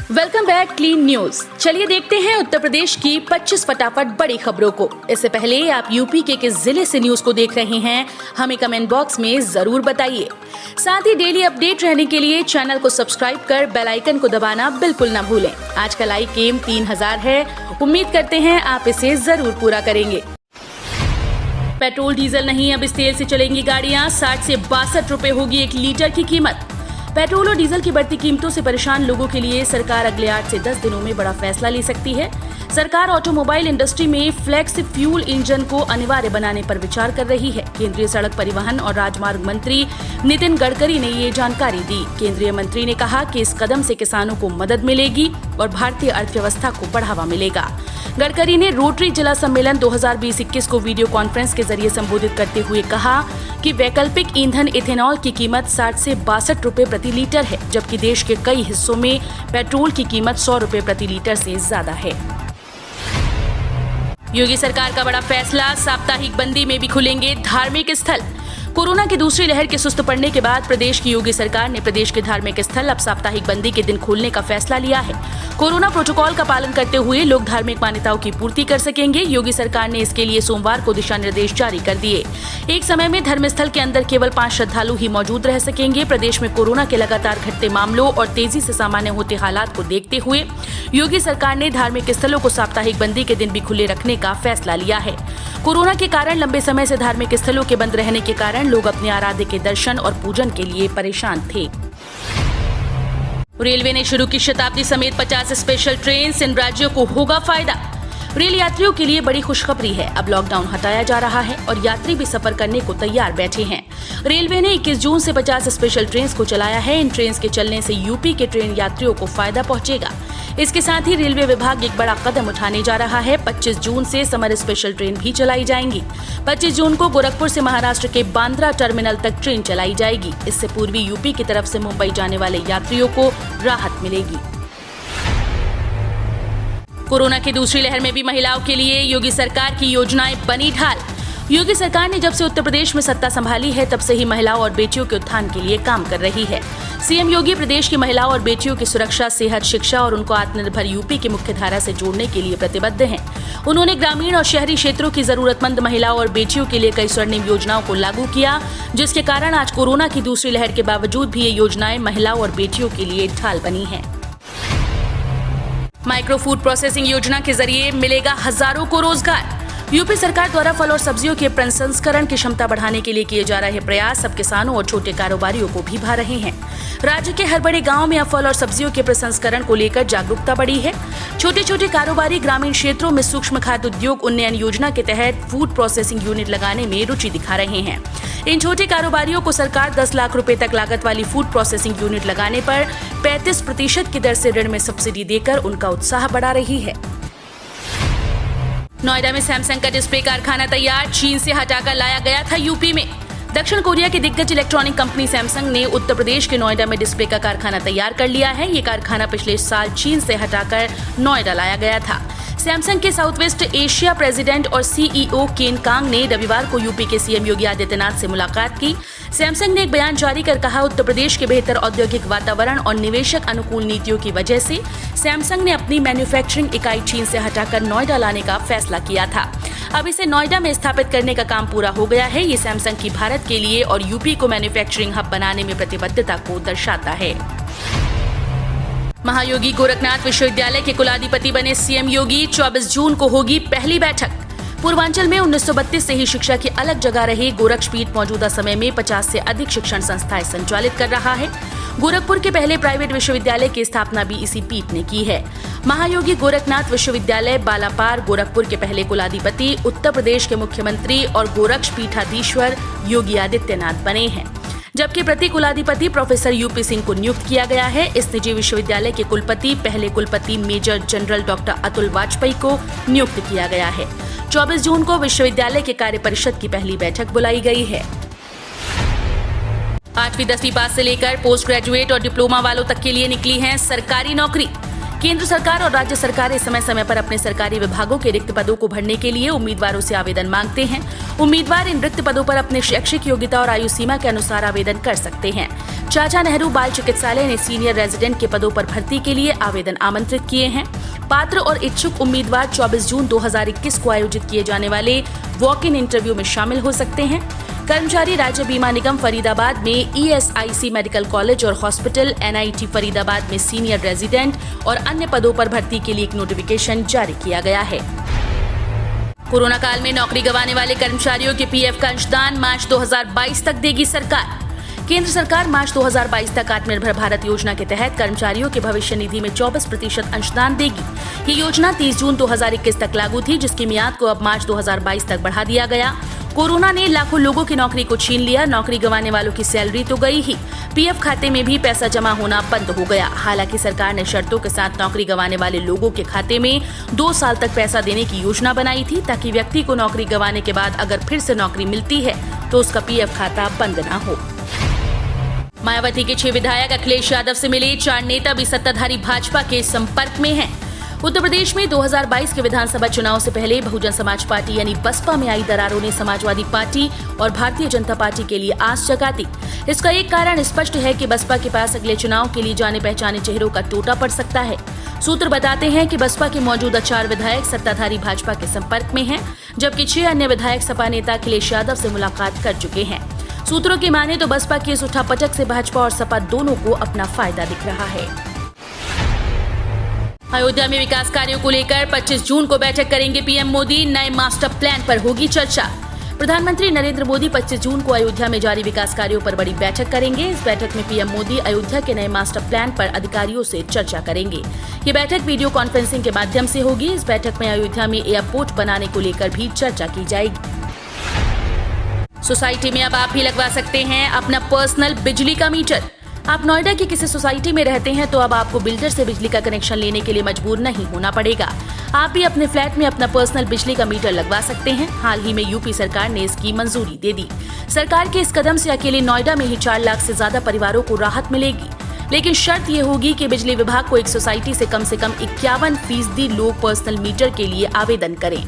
Welcome back clean news. चलिए देखते हैं उत्तर प्रदेश की 25 फटाफट बड़ी खबरों को। इससे पहले आप यूपी के किस जिले से न्यूज को देख रहे हैं हमें कमेंट बॉक्स में जरूर बताइए। साथ ही डेली अपडेट रहने के लिए चैनल को सब्सक्राइब कर बेल आइकन को दबाना बिल्कुल न भूलें। आज का लाइक एम 3000 है, उम्मीद करते हैं आप इसे जरूर पूरा करेंगे। पेट्रोल डीजल नहीं, अब इस तेल से चलेंगी गाड़ियां। 60 से 62 रुपए होगी 1 लीटर की कीमत। पेट्रोल और डीजल की बढ़ती कीमतों से परेशान लोगों के लिए सरकार अगले 8 से 10 दिनों में बड़ा फैसला ले सकती है। सरकार ऑटोमोबाइल इंडस्ट्री में फ्लेक्स फ्यूल इंजन को अनिवार्य बनाने पर विचार कर रही है। केंद्रीय सड़क परिवहन और राजमार्ग मंत्री नितिन गडकरी ने ये जानकारी दी। केंद्रीय मंत्री ने कहा कि इस कदम से किसानों को मदद मिलेगी और भारतीय अर्थव्यवस्था को बढ़ावा मिलेगा। गडकरी ने रोटरी जिला सम्मेलन 2020-21 को वीडियो कॉन्फ्रेंस के जरिए संबोधित करते हुए कहा कि वैकल्पिक ईंधन इथेनॉल की कीमत 60 से 62 रुपए प्रति लीटर है, जबकि देश के कई हिस्सों में पेट्रोल की कीमत 100 रुपए प्रति लीटर से ज्यादा है। योगी सरकार का बड़ा फैसला, साप्ताहिक बंदी में भी खुलेंगे धार्मिक स्थल। कोरोना की दूसरी लहर के सुस्त पड़ने के बाद प्रदेश की योगी सरकार ने प्रदेश के धार्मिक स्थल अब साप्ताहिक बंदी के दिन खोलने का फैसला लिया है। कोरोना प्रोटोकॉल का पालन करते हुए लोग धार्मिक मान्यताओं की पूर्ति कर सकेंगे। योगी सरकार ने इसके लिए सोमवार को दिशा निर्देश जारी कर दिए। एक समय में धर्मस्थल के अंदर केवल 5 श्रद्धालु ही मौजूद रह सकेंगे। प्रदेश में कोरोना के लगातार घटते मामलों और तेजी से सामान्य होते हालात को देखते हुए योगी सरकार ने धार्मिक स्थलों को साप्ताहिक बंदी के दिन भी खुले रखने का फैसला लिया है। कोरोना के कारण लंबे समय से धार्मिक स्थलों के बंद रहने के कारण लोग अपने आराध्य के दर्शन और पूजन के लिए परेशान थे। रेलवे ने शुरू की शताब्दी समेत 50 स्पेशल ट्रेन, इन राज्यों को होगा फायदा। रेल यात्रियों के लिए बड़ी खुशखबरी है। अब लॉकडाउन हटाया जा रहा है और यात्री भी सफर करने को तैयार बैठे हैं। रेलवे ने 21 जून से 50 स्पेशल ट्रेन को चलाया है। इन ट्रेन के चलने से यूपी के ट्रेन यात्रियों को फायदा पहुंचेगा। इसके साथ ही रेलवे विभाग एक बड़ा कदम उठाने जा रहा है। 25 जून से समर स्पेशल ट्रेन भी चलाई जाएंगी। 25 जून को गोरखपुर से महाराष्ट्र के बांद्रा टर्मिनल तक ट्रेन चलाई जाएगी। इससे पूर्वी यूपी की तरफ से मुंबई जाने वाले यात्रियों को राहत मिलेगी। कोरोना की दूसरी लहर में भी महिलाओं के लिए योगी सरकार की योजनाएं बनी ढाल। योगी सरकार ने जब से उत्तर प्रदेश में सत्ता संभाली है तब से ही महिलाओं और बेटियों के उत्थान के लिए काम कर रही है। सीएम योगी प्रदेश की महिलाओं और बेटियों की सुरक्षा, सेहत, शिक्षा और उनको आत्मनिर्भर यूपी की मुख्य धारा से जोड़ने के लिए प्रतिबद्ध हैं। उन्होंने ग्रामीण और शहरी क्षेत्रों की जरूरतमंद महिलाओं और बेटियों के लिए कई स्वर्णिम योजनाओं को लागू किया, जिसके कारण आज कोरोना की दूसरी लहर के बावजूद भी ये योजनाएं महिलाओं और बेटियों के लिए ढाल बनी है। माइक्रो फूड प्रोसेसिंग योजना के जरिए मिलेगा हजारों को रोजगार। यूपी सरकार द्वारा फल और सब्जियों के प्रसंस्करण की क्षमता बढ़ाने के लिए किए जा रहे प्रयास अब किसानों और छोटे कारोबारियों को भी भा रहे हैं। राज्य के हर बड़े गांव में अब फल और सब्जियों के प्रसंस्करण को लेकर जागरूकता बढ़ी है। छोटे छोटे कारोबारी ग्रामीण क्षेत्रों में सूक्ष्म खाद्य उद्योग उन्नयन योजना के तहत फूड प्रोसेसिंग यूनिट लगाने में रुचि दिखा रहे हैं। इन छोटे कारोबारियों को सरकार 10 लाख रुपए तक लागत वाली फूड प्रोसेसिंग यूनिट लगाने पर 35% की दर से ऋण में सब्सिडी देकर उनका उत्साह बढ़ा रही है। नोएडा में सैमसंग का डिस्प्ले कारखाना तैयार, चीन से हटाकर लाया गया था यूपी में। दक्षिण कोरिया की दिग्गज इलेक्ट्रॉनिक कंपनी सैमसंग ने उत्तर प्रदेश के नोएडा में डिस्प्ले का कारखाना तैयार कर लिया है। ये कारखाना पिछले साल चीन से हटाकर नोएडा लाया गया था। सैमसंग के साउथ वेस्ट एशिया प्रेसिडेंट और सीईओ केन कांग ने रविवार को यूपी के सीएम योगी आदित्यनाथ से मुलाकात की। सैमसंग ने एक बयान जारी कर कहा, उत्तर प्रदेश के बेहतर औद्योगिक वातावरण और निवेशक अनुकूल नीतियों की वजह से सैमसंग ने अपनी मैन्युफैक्चरिंग इकाई चीन से हटाकर नोएडा लाने का फैसला किया था। अब इसे नोएडा में स्थापित करने का काम पूरा हो गया है। ये सैमसंग की भारत के लिए और यूपी को मैन्युफैक्चरिंग हब बनाने में प्रतिबद्धता को दर्शाता है। महायोगी गोरखनाथ विश्वविद्यालय के कुलाधिपति बने सीएम योगी। 24 जून को होगी पहली बैठक। पूर्वांचल में 1932 से ही शिक्षा की अलग जगह रही गोरक्षपीठ मौजूदा समय में 50 से अधिक शिक्षण संस्थाएं संचालित कर रहा है। गोरखपुर के पहले प्राइवेट विश्वविद्यालय की स्थापना भी इसी पीठ ने की है। महायोगी गोरखनाथ विश्वविद्यालय बालापार गोरखपुर के पहले कुलाधिपति, उत्तर प्रदेश के मुख्यमंत्री और गोरक्षपीठाधीश्वर योगी आदित्यनाथ बने हैं, जबकि प्रति कुलाधिपति प्रोफेसर यूपी सिंह को नियुक्त किया गया है। इस निजी विश्वविद्यालय के कुलपति पहले कुलपति major general doctor Atul Vajpayee को नियुक्त किया गया है। 24 जून को विश्वविद्यालय के कार्य परिषद की पहली बैठक बुलाई गई है। 8वीं 10वीं पास से लेकर पोस्ट ग्रेजुएट और डिप्लोमा वालों तक के लिए निकली है सरकारी नौकरी। केंद्र सरकार और राज्य सरकारें समय समय पर अपने सरकारी विभागों के रिक्त पदों को भरने के लिए उम्मीदवारों से आवेदन मांगते हैं। उम्मीदवार इन रिक्त पदों पर अपने शैक्षिक योग्यता और आयु सीमा के अनुसार आवेदन कर सकते हैं। चाचा नेहरू बाल चिकित्सालय ने सीनियर रेजिडेंट के पदों पर भर्ती के लिए आवेदन आमंत्रित किए हैं। पात्र और इच्छुक उम्मीदवार 24 जून 2021 को आयोजित किए जाने वाले वॉक इन इंटरव्यू में शामिल हो सकते हैं। कर्मचारी राज्य बीमा निगम फरीदाबाद में ESIC मेडिकल कॉलेज और हॉस्पिटल, NIT फरीदाबाद में सीनियर रेजिडेंट और अन्य पदों पर भर्ती के लिए एक नोटिफिकेशन जारी किया गया है। कोरोना काल में नौकरी गंवाने वाले कर्मचारियों के PF का अंशदान मार्च 2022 तक देगी सरकार। केंद्र सरकार मार्च 2022 तक आत्मनिर्भर भारत योजना के तहत कर्मचारियों के भविष्य निधि में 24% अंशदान देगी। ये योजना 30 जून 2021 तक लागू थी, जिसकी मियाद को अब मार्च 2022 तक बढ़ा दिया गया। कोरोना ने लाखों लोगों की नौकरी को छीन लिया। नौकरी गंवाने वालों की सैलरी तो गई ही, PF खाते में भी पैसा जमा होना बंद हो गया। हालांकि सरकार ने शर्तों के साथ नौकरी गंवाने वाले लोगों के खाते में 2 साल तक पैसा देने की योजना बनाई थी, ताकि व्यक्ति को नौकरी गंवाने के बाद अगर फिर से नौकरी मिलती है तो उसका PF खाता बंद न हो। मायावती के 6 विधायक अखिलेश यादव से मिले। 4 नेता भी सत्ताधारी भाजपा के संपर्क में हैं। उत्तर प्रदेश में 2022 के विधानसभा चुनाव से पहले बहुजन समाज पार्टी यानी बसपा में आई दरारों ने समाजवादी पार्टी और भारतीय जनता पार्टी के लिए आस जगा दी। इसका एक कारण स्पष्ट है कि बसपा के पास अगले चुनाव के लिए जाने पहचाने चेहरों का टोटा पड़ सकता है। सूत्र बताते हैं कि बसपा के मौजूदा 4 विधायक सत्ताधारी भाजपा के संपर्क में हैं, जबकि 6 अन्य विधायक सपा नेता अखिलेश यादव से मुलाकात कर चुके हैं। सूत्रों की माने तो बसपा की इस उठापटक से भाजपा और सपा दोनों को अपना फायदा दिख रहा है। अयोध्या में विकास कार्यों को लेकर 25 जून को बैठक करेंगे PM मोदी। नए मास्टर प्लान पर होगी चर्चा। प्रधानमंत्री नरेंद्र मोदी 25 जून को अयोध्या में जारी विकास कार्यों पर बड़ी बैठक करेंगे। इस बैठक में PM मोदी अयोध्या के नए मास्टर प्लान पर अधिकारियों से चर्चा करेंगे। ये बैठक वीडियो कॉन्फ्रेंसिंग के माध्यम से होगी। इस बैठक में अयोध्या में एयरपोर्ट बनाने को लेकर भी चर्चा की जाएगी। सोसाइटी में अब आप भी लगवा सकते हैं अपना पर्सनल बिजली का मीटर। आप नोएडा की किसी सोसाइटी में रहते हैं तो अब आपको बिल्डर से बिजली का कनेक्शन लेने के लिए मजबूर नहीं होना पड़ेगा। आप भी अपने फ्लैट में अपना पर्सनल बिजली का मीटर लगवा सकते हैं। हाल ही में यूपी सरकार ने इसकी मंजूरी दे दी। सरकार के इस कदम से अकेले नोएडा में ही 4 लाख से ज्यादा परिवारों को राहत मिलेगी, लेकिन शर्त ये होगी कि बिजली विभाग को एक सोसाइटी से कम 51% लोग पर्सनल मीटर के लिए आवेदन करें।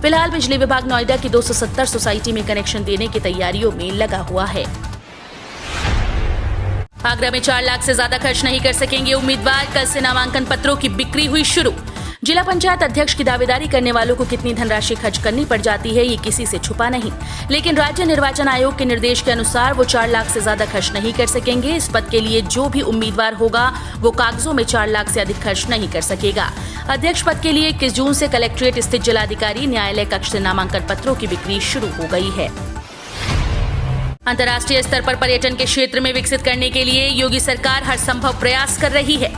फिलहाल बिजली विभाग नोएडा की 270 सोसाइटी में कनेक्शन देने की तैयारियों में लगा हुआ है। आगरा में 4 लाख से ज्यादा खर्च नहीं कर सकेंगे उम्मीदवार। कल से नामांकन पत्रों की बिक्री हुई शुरू। जिला पंचायत अध्यक्ष की दावेदारी करने वालों को कितनी धनराशि खर्च करनी पड़ जाती है, ये किसी से छुपा नहीं, लेकिन राज्य निर्वाचन आयोग के निर्देश के अनुसार वो 4 लाख से ज्यादा खर्च नहीं कर सकेंगे। इस पद के लिए जो भी उम्मीदवार होगा वो कागजों में 4 लाख से अधिक खर्च नहीं कर सकेगा। अध्यक्ष पद के लिए 21 जून से कलेक्ट्रेट स्थित जिलाधिकारी न्यायालय कक्ष से नामांकन पत्रों की बिक्री शुरू हो गई है। अंतर्राष्ट्रीय स्तर पर पर्यटन के क्षेत्र में विकसित करने के लिए योगी सरकार हर संभव प्रयास कर रही है।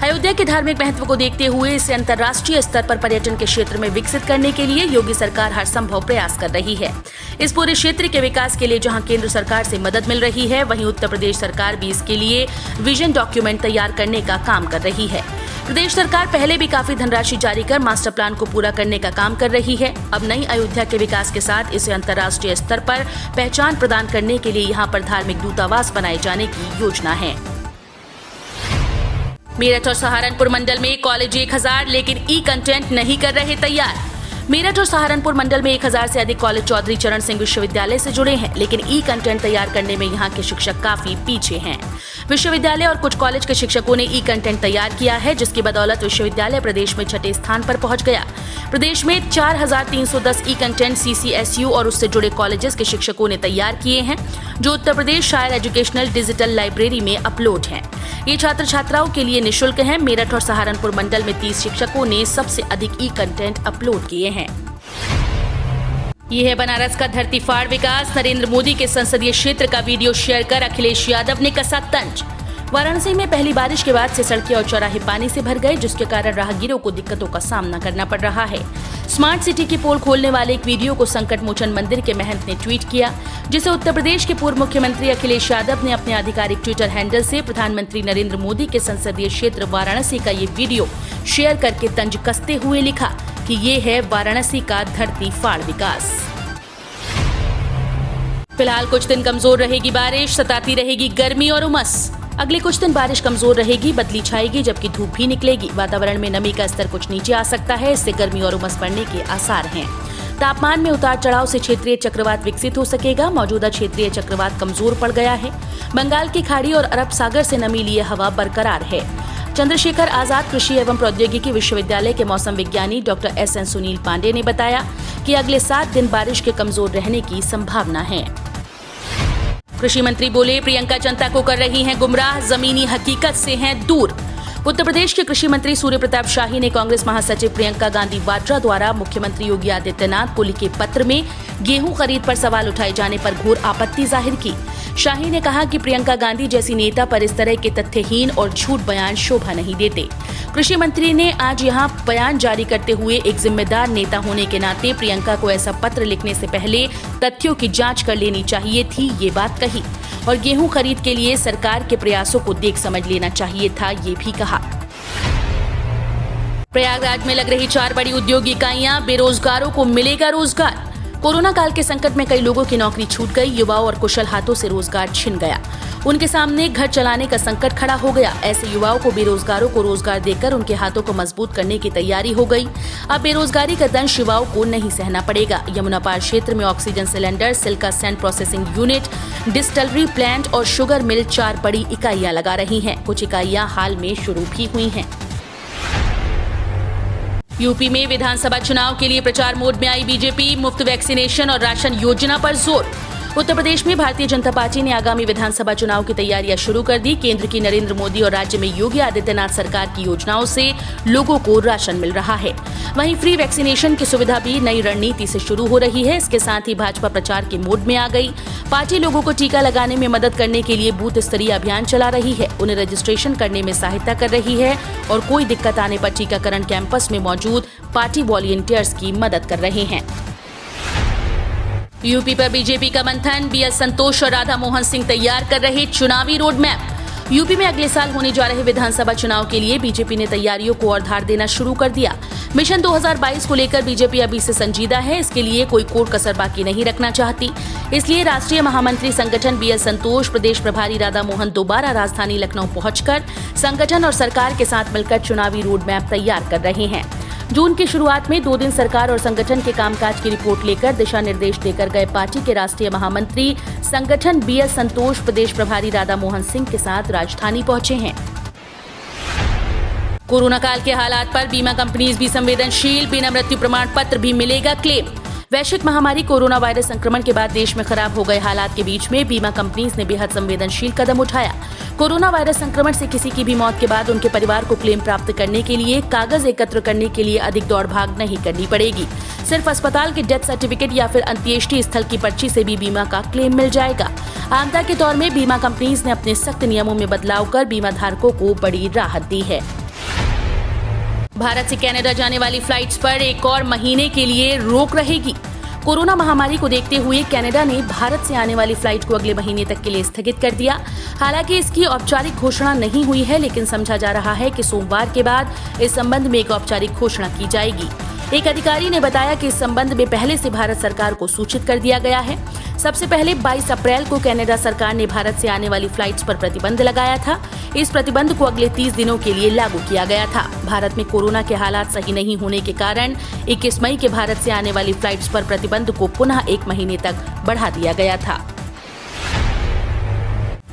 अयोध्या के धार्मिक महत्व को देखते हुए इसे अंतर्राष्ट्रीय स्तर पर पर्यटन के क्षेत्र में विकसित करने के लिए योगी सरकार हर संभव प्रयास कर रही है। इस पूरे क्षेत्र के विकास के लिए जहां केंद्र सरकार से मदद मिल रही है, वहीं उत्तर प्रदेश सरकार भी इसके लिए विजन डॉक्यूमेंट तैयार करने का काम कर रही है। प्रदेश सरकार पहले भी काफी धनराशि जारी कर मास्टर प्लान को पूरा करने का काम कर रही है। अब नई अयोध्या के विकास के साथ इसे अंतर्राष्ट्रीय स्तर पर पहचान प्रदान करने के लिए यहाँ पर धार्मिक दूतावास बनाए जाने की योजना है। मेरठ और सहारनपुर मंडल में कॉलेज 1000 लेकिन ई-कंटेंट नहीं कर रहे तैयार। मेरठ और सहारनपुर मंडल में 1000 से अधिक कॉलेज चौधरी चरण सिंह विश्वविद्यालय से जुड़े हैं, लेकिन ई-कंटेंट तैयार करने में यहाँ के शिक्षक काफी पीछे हैं। विश्वविद्यालय और कुछ कॉलेज के शिक्षकों ने ई-कंटेंट तैयार किया है, जिसकी बदौलत विश्वविद्यालय प्रदेश में 6ठे स्थान पर पहुंच गया। प्रदेश में 4310 ई-कंटेंट CCSU और उससे जुड़े कॉलेजेस के शिक्षकों ने तैयार किए हैं, जो उत्तर प्रदेश शायर एजुकेशनल डिजिटल लाइब्रेरी में अपलोड हैं। ये छात्र छात्राओं के लिए निःशुल्क है। मेरठ और सहारनपुर मंडल में 30 शिक्षकों ने सबसे अधिक ई-कंटेंट अपलोड किए हैं। ये है बनारस का धरती फाड़ विकास। नरेंद्र मोदी के संसदीय क्षेत्र का वीडियो शेयर कर अखिलेश यादव ने कसा तंज। वाराणसी में पहली बारिश के बाद से सड़कें और चौराहे पानी से भर गए, जिसके कारण राहगीरों को दिक्कतों का सामना करना पड़ रहा है। स्मार्ट सिटी की पोल खोलने वाले एक वीडियो को संकट मोचन मंदिर के महंत ने ट्वीट किया, जिसे उत्तर प्रदेश के पूर्व मुख्यमंत्री अखिलेश यादव ने अपने आधिकारिक ट्विटर हैंडल से प्रधानमंत्री नरेंद्र मोदी के संसदीय क्षेत्र वाराणसी का ये वीडियो शेयर करके तंज कसते हुए लिखा कि ये है वाराणसी का धरती फाड़ विकास। फिलहाल कुछ दिन कमजोर रहेगी बारिश, सताती रहेगी गर्मी और उमस। अगले कुछ दिन बारिश कमजोर रहेगी, बदली छाएगी, जबकि धूप भी निकलेगी। वातावरण में नमी का स्तर कुछ नीचे आ सकता है, इससे गर्मी और उमस बढ़ने के आसार हैं। तापमान में उतार चढ़ाव से क्षेत्रीय चक्रवात विकसित हो सकेगा। मौजूदा क्षेत्रीय चक्रवात कमजोर पड़ गया है। बंगाल की खाड़ी और अरब सागर से नमी लिए हवा बरकरार है। चंद्रशेखर आजाद कृषि एवं प्रौद्योगिकी विश्वविद्यालय के मौसम विज्ञानी डॉक्टर SN सुनील पांडे ने बताया कि अगले 7 दिन बारिश के कमजोर रहने की संभावना है। कृषि मंत्री बोले, प्रियंका जनता को कर रही हैं गुमराह, जमीनी हकीकत से हैं दूर। उत्तर प्रदेश के कृषि मंत्री सूर्य प्रताप शाही ने कांग्रेस महासचिव प्रियंका गांधी वाड्रा द्वारा मुख्यमंत्री योगी आदित्यनाथ को लिखे पत्र में गेहूं खरीद पर सवाल उठाए जाने पर घोर आपत्ति जाहिर की। शाही ने कहा कि प्रियंका गांधी जैसी नेता पर इस तरह के तथ्यहीन और झूठ बयान शोभा नहीं देते। कृषि मंत्री ने आज यहां बयान जारी करते हुए एक जिम्मेदार नेता होने के नाते प्रियंका को ऐसा पत्र लिखने से पहले तथ्यों की जांच कर लेनी चाहिए थी, ये बात कही और गेहूं खरीद के लिए सरकार के प्रयासों को देख समझ लेना चाहिए था, ये भी कहा। प्रयागराज में लग रही 4 बड़ी उद्योग इकाइयां, बेरोजगारों को मिलेगा रोजगार। कोरोना काल के संकट में कई लोगों की नौकरी छूट गई। युवाओं और कुशल हाथों से रोजगार छिन गया। उनके सामने घर चलाने का संकट खड़ा हो गया। ऐसे युवाओं को बेरोजगारों को रोजगार देकर उनके हाथों को मजबूत करने की तैयारी हो गई। अब बेरोजगारी का दंश युवाओं को नहीं सहना पड़ेगा। यमुना पार क्षेत्र में oxygen cylinder, Chilka sand processing unit, distillery plant और शुगर मिल 4 बड़ी इकाइयां लगा रही हैं। कुछ इकाइयां हाल में शुरू भी हुई हैं। यूपी में विधानसभा चुनाव के लिए प्रचार मोड में आई बीजेपी। मुफ्त वैक्सीनेशन और राशन योजना पर जोर। उत्तर प्रदेश में भारतीय जनता पार्टी ने आगामी विधानसभा चुनाव की तैयारियां शुरू कर दी। केंद्र की नरेंद्र मोदी और राज्य में योगी आदित्यनाथ सरकार की योजनाओं से लोगों को राशन मिल रहा है। वहीं फ्री वैक्सीनेशन की सुविधा भी नई रणनीति से शुरू हो रही है। इसके साथ ही भाजपा प्रचार के मोड में आ गई। पार्टी लोगों को टीका लगाने में मदद करने के लिए बूथ स्तरीय अभियान चला रही है। उन्हें रजिस्ट्रेशन करने में सहायता कर रही है और कोई दिक्कत आने पर टीकाकरण कैंपस में मौजूद पार्टी वॉलंटियर्स की मदद कर रहे हैं। यूपी पर बीजेपी का मंथन। BS संतोष और राधा मोहन सिंह तैयार कर रहे चुनावी रोड मैप। यूपी में अगले साल होने जा रहे विधानसभा चुनाव के लिए बीजेपी ने तैयारियों को और धार देना शुरू कर दिया। मिशन 2022 को लेकर बीजेपी अभी से संजीदा है। इसके लिए कोई कोर कसर बाकी नहीं रखना चाहती। इसलिए राष्ट्रीय महामंत्री संगठन BS संतोष, प्रदेश प्रभारी राधा मोहन दोबारा राजधानी लखनऊ पहुंचकर संगठन और सरकार के साथ मिलकर चुनावी रोड मैप तैयार कर रहे हैं। जून की शुरुआत में 2 दिन सरकार और संगठन के कामकाज की रिपोर्ट लेकर दिशा निर्देश देकर गए पार्टी के राष्ट्रीय महामंत्री संगठन BS संतोष प्रदेश प्रभारी राधा मोहन सिंह के साथ राजधानी पहुंचे हैं। कोरोना काल के हालात पर बीमा कंपनीज भी संवेदनशील। बिना मृत्यु प्रमाण पत्र भी मिलेगा क्लेम। वैश्विक महामारी कोरोना वायरस संक्रमण के बाद देश में खराब हो गए हालात के बीच में बीमा कंपनीज ने बेहद संवेदनशील कदम उठाया। कोरोना वायरस संक्रमण से किसी की भी मौत के बाद उनके परिवार को क्लेम प्राप्त करने के लिए कागज एकत्र करने के लिए अधिक दौड़ भाग नहीं करनी पड़ेगी। सिर्फ अस्पताल के डेथ सर्टिफिकेट या फिर अंत्येष्टि स्थल की पर्ची से भी बीमा का क्लेम मिल जाएगा। आपदा के दौर में बीमा कंपनीज ने अपने सख्त नियमों में बदलाव कर बीमा धारकों को बड़ी राहत दी है। भारत से कनाडा जाने वाली फ्लाइट्स पर 1 और महीने के लिए रोक रहेगी। कोरोना महामारी को देखते हुए कनाडा ने भारत से आने वाली फ्लाइट को अगले महीने तक के लिए स्थगित कर दिया। हालांकि इसकी औपचारिक घोषणा नहीं हुई है, लेकिन समझा जा रहा है कि सोमवार के बाद इस संबंध में एक औपचारिक घोषणा की जाएगी। एक अधिकारी ने बताया कि इस संबंध में पहले से भारत सरकार को सूचित कर दिया गया है। सबसे पहले 22 अप्रैल को कनाडा सरकार ने भारत से आने वाली फ्लाइट्स पर प्रतिबंध लगाया था। इस प्रतिबंध को अगले 30 दिनों के लिए लागू किया गया था। भारत में कोरोना के हालात सही नहीं होने के कारण 21 मई के भारत से आने वाली फ्लाइट्स पर प्रतिबंध को पुनः 1 महीने तक बढ़ा दिया गया था।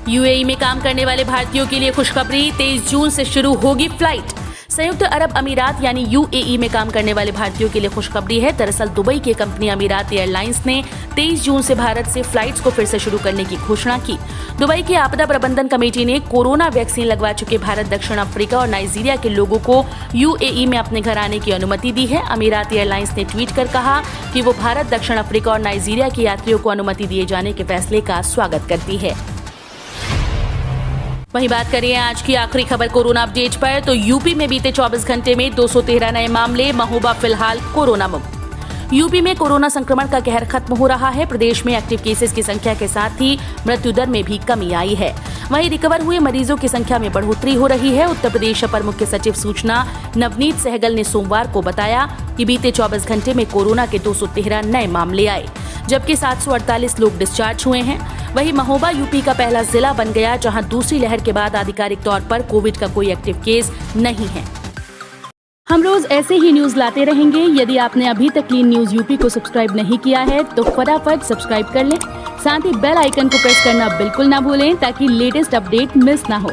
UAE में काम करने वाले भारतीयों के लिए खुशखबरी। 23 जून से शुरू होगी फ्लाइट। संयुक्त अरब अमीरात यानी UAE में काम करने वाले भारतीयों के लिए खुशखबरी है। दरअसल दुबई की कंपनी अमीरात एयरलाइंस ने 23 जून से भारत से फ्लाइट्स को फिर से शुरू करने की घोषणा की। दुबई की आपदा प्रबंधन कमेटी ने कोरोना वैक्सीन लगवा चुके भारत, दक्षिण अफ्रीका और नाइजीरिया के लोगों को UAE में अपने घर आने की अनुमति दी है। अमीरात एयरलाइंस ने ट्वीट कर कहा कि वो भारत, दक्षिण अफ्रीका और नाइजीरिया के यात्रियों को अनुमति दिए जाने के फैसले का स्वागत करती है। वहीं बात करें आज की आखिरी खबर कोरोना अपडेट पर, तो यूपी में बीते 24 घंटे में 213 नए मामले। महोबा फिलहाल कोरोना मुक्त। यूपी में कोरोना संक्रमण का कहर खत्म हो रहा है। प्रदेश में एक्टिव केसेस की संख्या के साथ ही मृत्यु दर में भी कमी आई है। वहीं रिकवर हुए मरीजों की संख्या में बढ़ोतरी हो रही है। उत्तर प्रदेश अपर मुख्य सचिव सूचना नवनीत सहगल ने सोमवार को बताया कि बीते 24 घंटे में कोरोना के 213 नए मामले आए, जबकि 748 लोग डिस्चार्ज हुए हैं। वहीं महोबा यूपी का पहला जिला बन गया, जहां दूसरी लहर के बाद आधिकारिक तौर पर कोविड का कोई एक्टिव केस नहीं है। हम रोज ऐसे ही न्यूज लाते रहेंगे। यदि आपने अभी तक क्लीन न्यूज यूपी को सब्सक्राइब नहीं किया है तो फटाफट सब्सक्राइब कर लें। साथ ही बेल आइकन को प्रेस करना बिल्कुल ना भूलें ताकि लेटेस्ट अपडेट मिस ना हो।